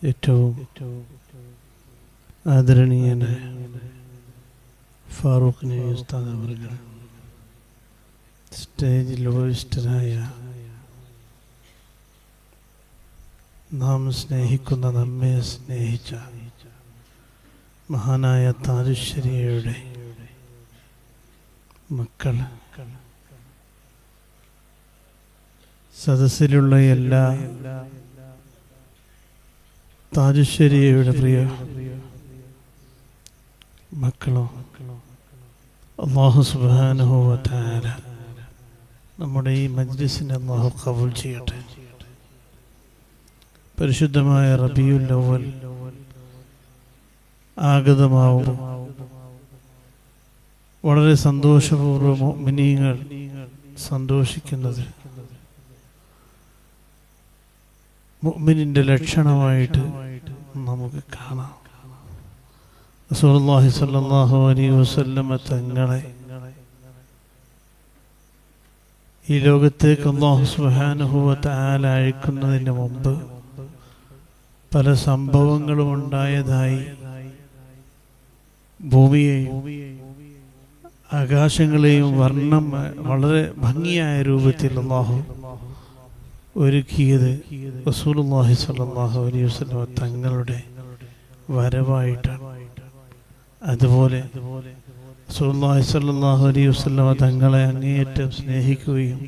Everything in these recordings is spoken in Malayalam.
ഏറ്റവും ആദരണീയനായ ഫാറൂഖ് നബി ഉസ്താദ് അവர்கள், സ്റ്റേജിൽ ഉപവിഷ്ടനായ നാം സ്നേഹിക്കുന്ന, നമ്മെ സ്നേഹിച്ച മഹാനായ താജുശ്ശേരിയുടെ മക്കൾ, സദസ്സിലുള്ള എല്ലാ താജുശ്ശേരിയുടെ പ്രിയ മക്കളോ, അല്ലാഹു സുബ്ഹാനഹു വ തആല നമ്മുടെ ഈ മജ്ലിസിനെ അല്ലാഹു ഖബൂൽ ചെയ്യട്ടെ. പരിശുദ്ധമായ റബീഉൽ അവ്വൽ ആഗതമാവും. വളരെ സന്തോഷപൂർവ്വം മുഅ്മിനീങ്ങൾ സന്തോഷിക്കുന്നത് മുഅ്മിനിന്റെ ലക്ഷണമായിട്ട് നമുക്ക് കാണാം. റസൂലുള്ളാഹി സ്വല്ലല്ലാഹു അലൈഹി വസല്ലമ തങ്ങളെ ഈ ലോകത്തേക്ക് അല്ലാഹു സുബ്ഹാനഹു വ തആല അയക്കുന്നതിന് മുമ്പ് പല സംഭവങ്ങളും ഉണ്ടായതായി ഭൂമിയെയും ആകാശങ്ങളെയും വർണ്ണം വളരെ ഭംഗിയായ രൂപത്തിൽ അല്ലാഹു ഒരുക്കിയത് റസൂലുള്ളാഹി സ്വല്ലല്ലാഹു അലൈഹി വസല്ലമ തങ്ങളുടെ വരവായിട്ടാണ്. അതുപോലെ റസൂലുള്ളാഹി സ്വല്ലല്ലാഹു അലൈഹി വസല്ലമ തങ്ങളെ അങ്ങേയറ്റം സ്നേഹിക്കുകയും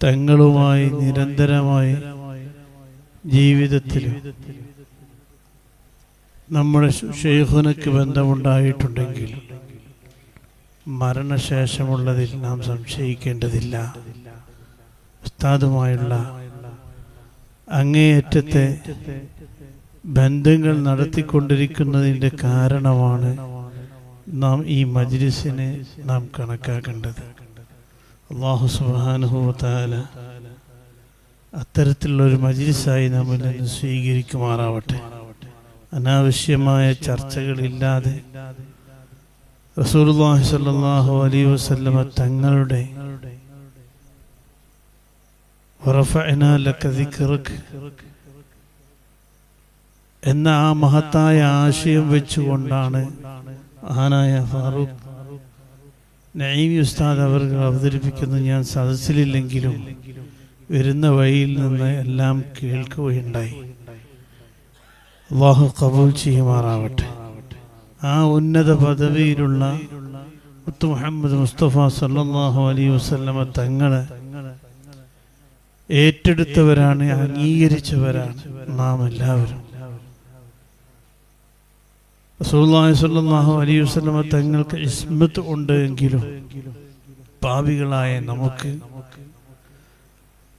തങ്ങളുമായി നിരന്തരമായി ജീവിതത്തിൽ നമ്മുടെ ശൈഖുനക്ക് ബന്ധമുണ്ടായിട്ടുണ്ടെങ്കിൽ മരണശേഷമുള്ളതിൽ നാം സംശയിക്കേണ്ടതില്ല. ഉസ്താദുമായുള്ള അങ്ങേയറ്റത്തെ ബന്ധങ്ങൾ നടത്തിക്കൊണ്ടിരിക്കുന്നതിൻ്റെ കാരണമാണ് നാം ഈ മജ്ലിസിനെ നാം കണക്കാക്കേണ്ടത്. അല്ലാഹു സുബ്ഹാനഹു വ തആല അത്തരത്തിലുള്ളൊരു മജ്ലിസായി നമ്മിൽ നിന്ന് സ്വീകരിക്കുമാറാവട്ടെ. അനാവശ്യമായ ചർച്ചകളില്ലാതെ റസൂലുള്ളാഹി സ്വല്ലല്ലാഹു അലൈഹി വസല്ലമ തങ്ങളുടെ വറഫഅനാ ലക ദിക്റക എന്ന ആ മഹത്തായ ആശയം വെച്ചുകൊണ്ടാണ് മഹാനായ ഫാറൂഖ് നഈമി ഉസ്താദ് അവർ അവതരിപ്പിക്കുന്നത്. ഞാൻ സദസ്സിലില്ലെങ്കിലും വരുന്ന വഴിയിൽ നിന്ന് എല്ലാം കേൾക്കുകയുണ്ടായി. അല്ലാഹു ഖബൂൽ ചെയ്യുമാറാവട്ടെ. ആ ഉന്നത പദവിയിലുള്ള മുത്ത് മുഹമ്മദ് മുസ്തഫ സല്ലല്ലാഹു അലൈഹി വസല്ലമ തങ്ങളെ ഏറ്റെടുത്തവരാണ്, അംഗീകരിച്ചവരാണ് നാം എല്ലാവരും. റസൂലുള്ളാഹി സ്വല്ലല്ലാഹു അലൈഹി വസല്ലമ തങ്ങൾക്ക് ഇസ്മത്ത് ഉണ്ട് എങ്കിലും പാപികളായ നമുക്ക്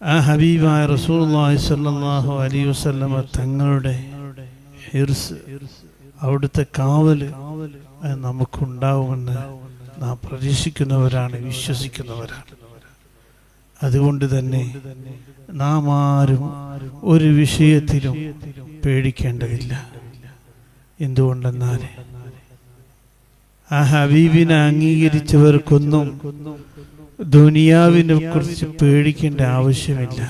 ആ ഹബീബായ റസൂലുള്ളാഹി സ്വല്ലല്ലാഹു അലൈഹി വസല്ലമ തങ്ങളുടെ ഹിർസ്, അവിടുത്തെ കാവല് നമുക്കുണ്ടാവുമെന്ന് നാം പ്രതീക്ഷിക്കുന്നവരാണ്, വിശ്വസിക്കുന്നവരാണ്. അതുകൊണ്ട് തന്നെ നാം ആരും ഒരു വിഷയത്തിലും പേടിക്കേണ്ടതില്ല. എന്തുകൊണ്ടെന്നാൽ ആ ഹബീബിനെ അംഗീകരിച്ചവർക്കൊന്നും ദുനിയാവിനെ കുറിച്ച് പേടിക്കേണ്ട ആവശ്യമില്ല.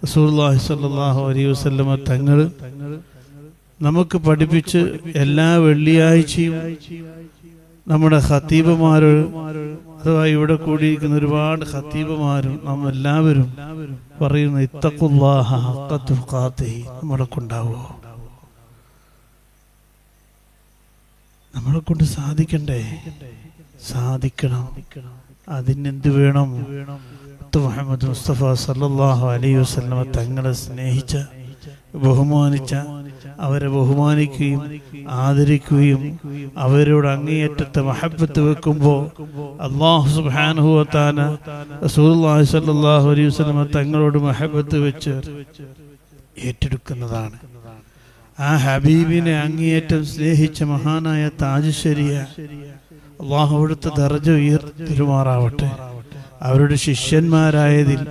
റസൂലുള്ളാഹി സ്വല്ലല്ലാഹു അലൈഹി വസല്ലമ തങ്ങൾ നമുക്ക് പഠിപ്പിച്ച് എല്ലാ വെള്ളിയാഴ്ചയും നമ്മുടെ ഖത്തീബുമാര്, അഥവാ ഇവിടെ കൂടിയിരിക്കുന്ന ഒരുപാട് ഖത്തീബുമാരും നാം എല്ലാവരും പറയുന്ന ഇത്തഖുല്ലാഹ ഹഖ്ക തുഖാതിഹി നമ്മളെ കൊണ്ടാവോ? നമ്മളെ കൊണ്ട് സാധിക്കണ്ടേ? സാധിക്കണം. അതിനെന്ത് വേണം? മുഹമ്മദ് മുസ്തഫ സല്ലല്ലാഹു അലൈഹി വസല്ലമ തങ്ങളെ സ്നേഹിച്ച, ബഹുമാനിച്ച, അവരെ ബഹുമാനിക്കുകയും ആദരിക്കുകയും അവരോട് അങ്ങേയറ്റത്തെ മഹബ്ബത്ത് വെക്കുമ്പോൾ അല്ലാഹു സുബ്ഹാനഹു വ തആല റസൂലുള്ളാഹി സ്വല്ലല്ലാഹു അലൈഹി വസല്ലമ തങ്ങളോട് മഹബ്ബത്ത് വെച്ച് ഏറ്റെടുക്കുന്നതാണ്. ആ ഹബീബിനെ അങ്ങേയറ്റം സ്നേഹിച്ച മഹാനായ താജുശ്ശേരിയ അല്ലാഹു അവിടുത്തെ ദർജ ഉയർത്തിരുമാറാവട്ടെ. അവരുടെ ശിഷ്യന്മാരായതിൽ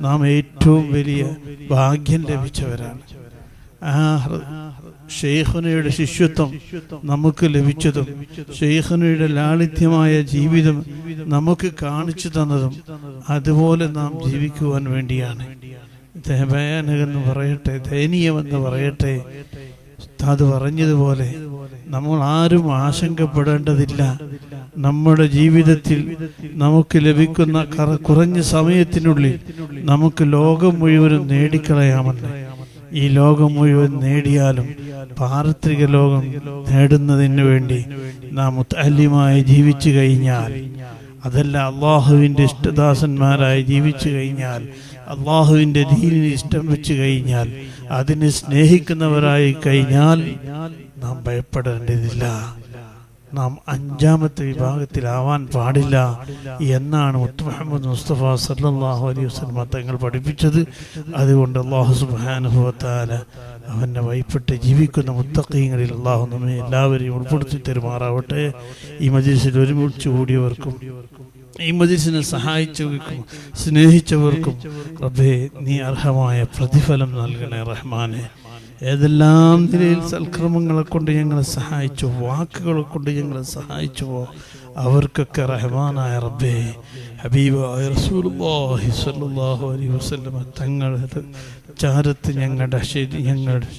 നാം ഏറ്റവും വലിയ ഭാഗ്യം ലഭിച്ചവരാണ്. ആ ശൈഖുനയുടെ ശിഷ്യത്വം നമുക്ക് ലഭിച്ചതും ശൈഖുനയുടെ ലാളിത്യമായ ജീവിതം നമുക്ക് കാണിച്ചു തന്നതും അതുപോലെ നാം ജീവിക്കുവാൻ വേണ്ടിയാണ്. ഭയാനകെന്ന് പറയട്ടെ, ദയനീയമെന്ന് പറയട്ടെ, ഉസ്താദ് പറഞ്ഞതുപോലെ നമ്മൾ ആരും ആശങ്കപ്പെടേണ്ടതില്ല. നമ്മുടെ ജീവിതത്തിൽ നമുക്ക് ലഭിക്കുന്ന കുറഞ്ഞ സമയത്തിനുള്ളിൽ നമുക്ക് ലോകം മുഴുവനും നേടിക്കളയാമെന്ന്. ഈ ലോകം മുഴുവൻ നേടിയാലും പാരത്രിക ലോകം നേടുന്നതിന് വേണ്ടി നാം മുത്തഅല്ലിമായി ജീവിച്ചു കഴിഞ്ഞാൽ, അതല്ല അള്ളാഹുവിൻ്റെ ഇഷ്ടദാസന്മാരായി ജീവിച്ചു കഴിഞ്ഞാൽ, അള്ളാഹുവിൻ്റെ ദീനിന് ഇഷ്ടം വെച്ച് കഴിഞ്ഞാൽ, അതിനെ സ്നേഹിക്കുന്നവരായി കഴിഞ്ഞാൽ നാം ഭയപ്പെടേണ്ടതില്ല. നാം അഞ്ചാമത്തെ വിഭാഗത്തിലാവാൻ പാടില്ല എന്നാണ് മുഹമ്മദ് മുസ്തഫ സല്ലല്ലാഹു അലൈഹി വസല്ലം തങ്ങൾ പഠിപ്പിച്ചത്. അതുകൊണ്ട് അല്ലാഹു സുബ്ഹാനഹു വ തആല അവനെ ഭയപ്പെട്ട് ജീവിക്കുന്ന മുത്തഖീങ്ങളിൽ അല്ലാഹു നമ്മെ എല്ലാവരെയും ഉൾപ്പെടുത്തി തരുമാറാവട്ടെ. ഈ മജ്ലിസിൽ ഒരുമിച്ച് കൂടിയവർക്കും ഈ മജ്ലിസിനെ സഹായിച്ചവർക്കും സ്നേഹിച്ചവർക്കും റബ്ബേ നീ അർഹമായ പ്രതിഫലം നൽകണേ റഹ്മാനെ. ഏതെല്ലാം നിലയിൽ സൽക്രമങ്ങളെ കൊണ്ട് ഞങ്ങളെ സഹായിച്ചു, വാക്കുകളെ കൊണ്ട് ഞങ്ങളെ സഹായിച്ചുവോ അവർക്കൊക്കെ റഹ്മാനായ റബ്ബേ ഹബീബായ റസൂലുള്ളാഹി സ്വല്ലല്ലാഹു അലൈഹി വസല്ലം തങ്ങളുടെ ചാരത്ത് ഞങ്ങളുടെ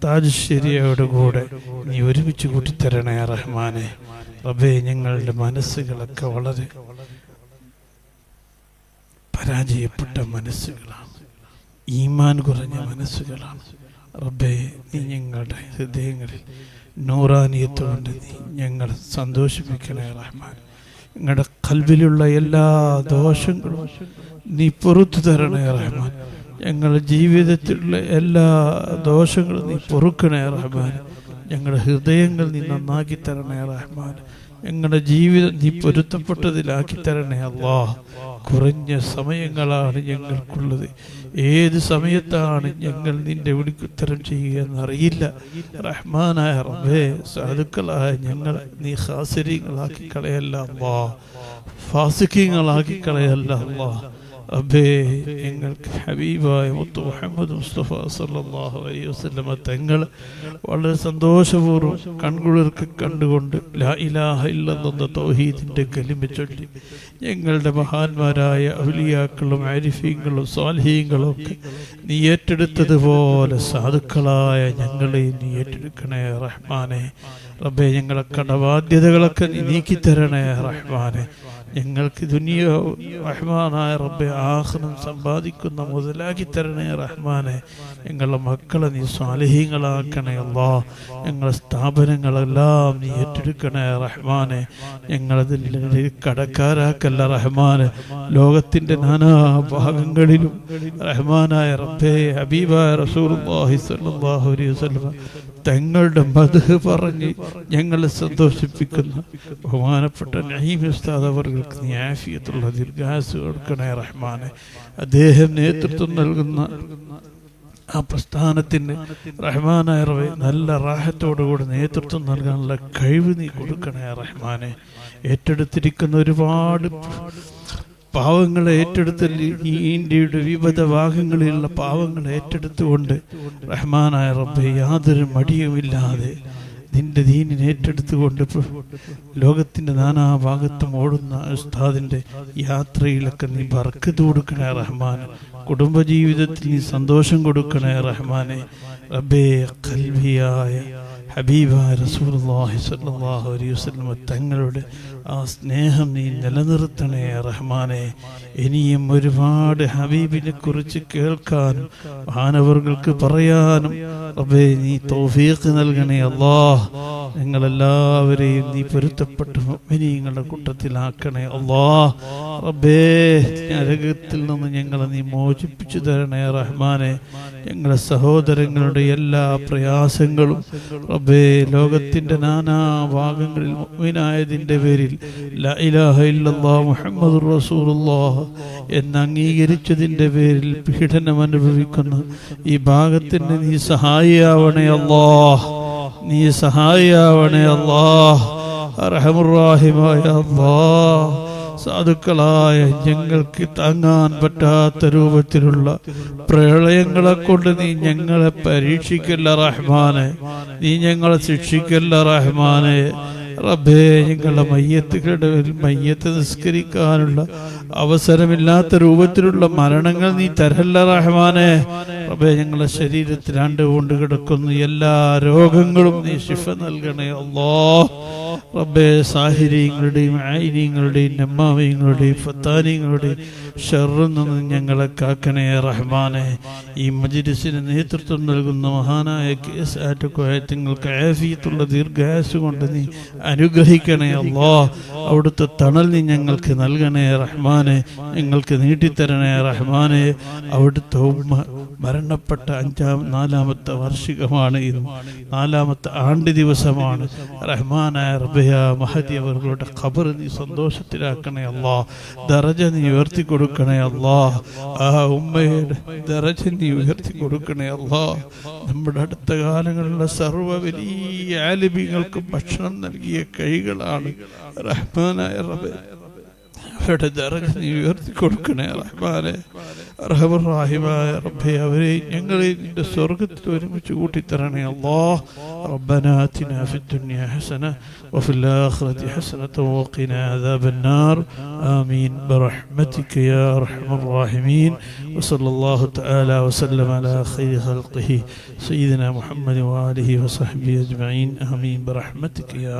താജുശ്ശേരിയോട് കൂടെ നീ ഒരുമിച്ച് കൂട്ടിത്തരണേ റഹ്മാനെ. റബ്ബേ ഞങ്ങളുടെ മനസ്സുകളൊക്കെ വളരെ പരാജയപ്പെട്ട മനസ്സുകളാണ്, ഈമാൻ കുറഞ്ഞ മനസ്സുകളാണ്. റബ്ബേ നീ ഞങ്ങളുടെ ഹൃദയങ്ങളിൽ നൂറാനിയത്തുകൊണ്ട് നീ ഞങ്ങളെ സന്തോഷിപ്പിക്കണേ റഹ്മാൻ. ഞങ്ങളുടെ ഖൽബിലുള്ള എല്ലാ ദോഷങ്ങളും നീ പുറത്തു തരണേ റഹ്മാൻ. ഞങ്ങളുടെ ജീവിതത്തിലുള്ള എല്ലാ ദോഷങ്ങളും നീ പൊറുക്കണേ റഹ്മാൻ. ഞങ്ങളുടെ ഹൃദയങ്ങൾ നീ നന്നാക്കി തരണേ റഹ്മാൻ. ഞങ്ങളുടെ ജീവിതം നീ പൊരുത്തപ്പെട്ടതിലാക്കി തരണേ അല്ലാഹ്. കുറഞ്ഞ സമയങ്ങളാണ് ഞങ്ങൾക്കുള്ളത്. ഏത് സമയത്താണ് ഞങ്ങൾ നിന്റെ വിളിക്കുത്തരം ചെയ്യുക എന്നറിയില്ല. റഹ്മാനായ റബ്ബേ, സാധുക്കളായ ഞങ്ങളെ നീ ഖാസിരീങ്ങളാക്കി കളയല്ല അല്ലാഹ്, ഫാസിഖീങ്ങളാക്കി കളയല്ല അല്ലാഹ്. റബ്ബേ ഞങ്ങൾക്ക് ഹബീബായ മുത്ത് മുഹമ്മദ് മുസ്തഫ സല്ലല്ലാഹു അലൈഹി വസല്ലം തങ്ങൾ വളരെ സന്തോഷപൂർവ്വം കൺകുളിർക്ക് കണ്ടുകൊണ്ട് ലാ ഇലാഹ ഇല്ലല്ലാഹ് തൗഹീദിന്റെ കലിമ ചൊല്ലി ഞങ്ങളുടെ മഹാന്മാരായ ഔലിയാക്കളും ആരിഫീങ്ങളും സ്വാലിഹീങ്ങളും ഒക്കെ നീ ഏറ്റെടുത്തതുപോലെ സാധുക്കളായ ഞങ്ങളെ നീ ഏറ്റെടുക്കണേ റഹ്മാനെ. റബ്ബേ ഞങ്ങളെ കടബാധ്യതകളൊക്കെ നീ നീക്കിത്തരണേ റഹ്മാനെ. ഞങ്ങൾക്ക് ദുനിയാവ് റഹ്മാനായ റബ്ബേ ആഖിറം സമ്പാദിക്കുന്ന മുതലാക്കി തരണേ റഹ്മാനെ. ഞങ്ങളുടെ മക്കളെ നീ സ്വാലിഹീങ്ങളാക്കണേ അല്ലാഹ്. ഞങ്ങളുടെ സ്ഥാപനങ്ങളെല്ലാം നീ ഏറ്റെടുക്കണേ റഹ്മാനെ. ഞങ്ങളതിൽ കടക്കാരാക്കല്ല റഹ്മാനെ. ലോകത്തിന്റെ നാനാ ഭാഗങ്ങളിലും റഹ്മാനായ റബ്ബേ ഹബീബായ റസൂലുള്ളാഹി സ്വല്ലല്ലാഹു അലൈഹി വസല്ലം തങ്ങളുടെ മദ്ഹ് പറഞ്ഞ് ഞങ്ങളെ സന്തോഷിപ്പിക്കുന്ന ബഹുമാനപ്പെട്ട നഈം ഉസ്താദ് അവർക്ക് നീ ആഫിയത്തുള്ള ദീർഘായുസ്സ് കൊടുക്കണേ റഹ്മാനെ. അദ്ദേഹം നേതൃത്വം നൽകുന്ന ആ പ്രസ്ഥാനത്തിന് റഹ്മാനായ റബ്ബേ നല്ല റാഹത്തോടുകൂടി നേതൃത്വം നൽകാനുള്ള കഴിവ് നീ കൊടുക്കണേ റഹ്മാനെ. ഏറ്റെടുത്തിരിക്കുന്ന ഒരുപാട് പാവങ്ങളെ ഏറ്റെടുത്ത് ഈ ഇന്ത്യയുടെ വിവിധ ഭാഗങ്ങളിലുള്ള പാവങ്ങളെ ഏറ്റെടുത്തുകൊണ്ട് റഹ്മാനായ റബ്ബേ യാതൊരു മടിയുമില്ലാതെ നിന്റെ ദീനിനെ ഏറ്റെടുത്തുകൊണ്ട് ലോകത്തിന്റെ നാനാഭാഗത്തും ഓടുന്ന ഉസ്താദിന്റെ യാത്രയിലൊക്കെ നീ ബർക്കത്ത് കൊടുക്കണേ റഹ്മാൻ. കുടുംബജീവിതത്തിൽ നീ സന്തോഷം കൊടുക്കണേ റഹ്മാനെ. റബ്ബേ ഖൽബിയായ ഹബീബായ റസൂലുള്ളാഹി സ്വല്ലല്ലാഹു അലൈഹി വസല്ലം തങ്ങളുടെ ആ സ്നേഹം നീ നിലനിർത്തണേ റഹ്മാനെ. ഇനിയും ഒരുപാട് ഹബീബിനെ കുറിച്ച് കേൾക്കാനും മഹാനവറുകൾക്ക് പറയാനും റബ്ബേ നീ തൗഫീഖ് നൽകണേ അല്ലാഹ്. ഞങ്ങളെല്ലാവരെയും നീ പൊരുത്തപ്പെട്ട മുഅ്മിനീങ്ങളുടെ കൂട്ടത്തിലാക്കണേ അല്ലാഹ്. റബ്ബേ നരകത്തിൽ നിന്ന് ഞങ്ങളെ നീ മോചിപ്പിച്ചു തരണേ റഹ്മാനെ. ഞങ്ങളുടെ സഹോദരങ്ങളുടെ എല്ലാ പ്രയാസങ്ങളും റബ്ബേ ലോകത്തിന്റെ നാനാ ഭാഗങ്ങളിൽ മുഅ്മിനായതിന്റെ പേരിൽ ലാ ഇലാഹ ഇല്ലല്ലാഹ് മുഹമ്മദുർ റസൂലുള്ളാഹ് എന്ന് അംഗീകരിച്ചതിന്റെ പേരിൽ പീഡനം അനുഭവിക്കുന്ന ഈ ഭാഗത്തിന് നീ സഹായിയാവണേ അല്ലാഹ്. നീ സഹായിയാവണേ അല്ലാഹ്. അർഹമുർ റഹീമായ അല്ലാഹ്. സാധുക്കളായ ഞങ്ങൾക്ക് താങ്ങാൻ പറ്റാത്ത രൂപത്തിലുള്ള പ്രളയങ്ങളെ കൊണ്ട് നീ ഞങ്ങളെ പരീക്ഷിക്കല്ല റഹ്മാനെ. നീ ഞങ്ങളെ ശിക്ഷിക്കല്ല റഹ്മാനെ. റബ്ബേ ഞങ്ങളുടെ മയ്യത്തുകളുടെ മയ്യത്ത് നിസ്കരിക്കാനുള്ള അവസരമില്ലാത്ത രൂപത്തിലുള്ള മരണങ്ങൾ നീ തരല്ല റഹ്മാനെ. റബ്ബേ ഞങ്ങളുടെ ശരീരത്തിൽ ആണ്ടുകൊണ്ട് കിടക്കുന്ന എല്ലാ രോഗങ്ങളും നീ ശിഫ നൽകണേ അല്ലാഹ്. റബ്ബേ സാഹിര്യങ്ങളുടെയും ആയിര്യങ്ങളുടെയും നമ്മാവിയങ്ങളുടെയും ഫത്താനിയങ്ങളുടെയും ഷർറിൽ നിന്ന് ഞങ്ങളെ കാക്കണേ റഹ്മാനെ. ഈ മജ്‌ലിസിന് നേതൃത്വം നൽകുന്ന മഹാനായ കേസാറ്റങ്ങൾക്ക് ആഫിയത്തുള്ള ദീർഘായുസ്സ് കൊണ്ട് നീ അനുഗ്രഹിക്കണേ അല്ലാഹ്. അവിടുത്തെ തണൽ നീ ഞങ്ങൾക്ക് നൽകണേ റഹ്മാനെ, ഞങ്ങൾക്ക് നീട്ടിത്തരണേ റഹ്മാനെ. അവിടുത്തെ ഉമ്മ മരണപ്പെട്ട 4ാമത്തെ വാർഷികമാണ്, ഇത് 4ാമത്തെ ആണ്ട് ദിവസമാണ്. റഹ്മാനായ റബ്ബേ മഹദി അവരുടെ ഖബർ നീ സന്തോഷത്തിലാക്കണേ അല്ലാഹ്. ദറജ നീ ഉയർത്തി കൊടുക്കണേ അല്ലാഹ്. ആ ഉമ്മയുടെ ദറജ നീ ഉയർത്തി കൊടുക്കണേ അല്ലാഹ്. നമ്മുടെ അടുത്ത കാലങ്ങളിലുള്ള സർവ്വ വലിയ ആലിമീങ്ങൾക്ക് ഭക്ഷണം നൽകിയ കൈകളാണ് റഹ്മാനായ റബ്ബേ. അവരുടെ ദറജ നീ ഉയർത്തി കൊടുക്കണേ റഹ്മാനെ. റഹ്മാനായ റബ്ബേ അവരെ ഞങ്ങളെ നിന്റെ സ്വർഗ്ഗത്തിൽ ഒരുമിച്ച് കൂട്ടിത്തരണേ അല്ലാഹ്. റബ്ബനാ ആതിനാ ഫിദ്ദുനിയ ഹസന വഫിൽ ആഖിറതി ഹസനത വഖിനാ അദാബന്നാർ. ആമീൻ ബിറഹ്മതിക യാ അർഹമർ റഹീമീൻ. വസല്ലല്ലാഹു തആല വസല്ലമ അലാ ഖൈരി ഖൽഖിഹി സയ്യിദിനാ മുഹമ്മദ് വആലിഹി വസഹ്ബിഹി അജ്മഈൻ. ആമീൻ ബിറഹ്മതിക യാ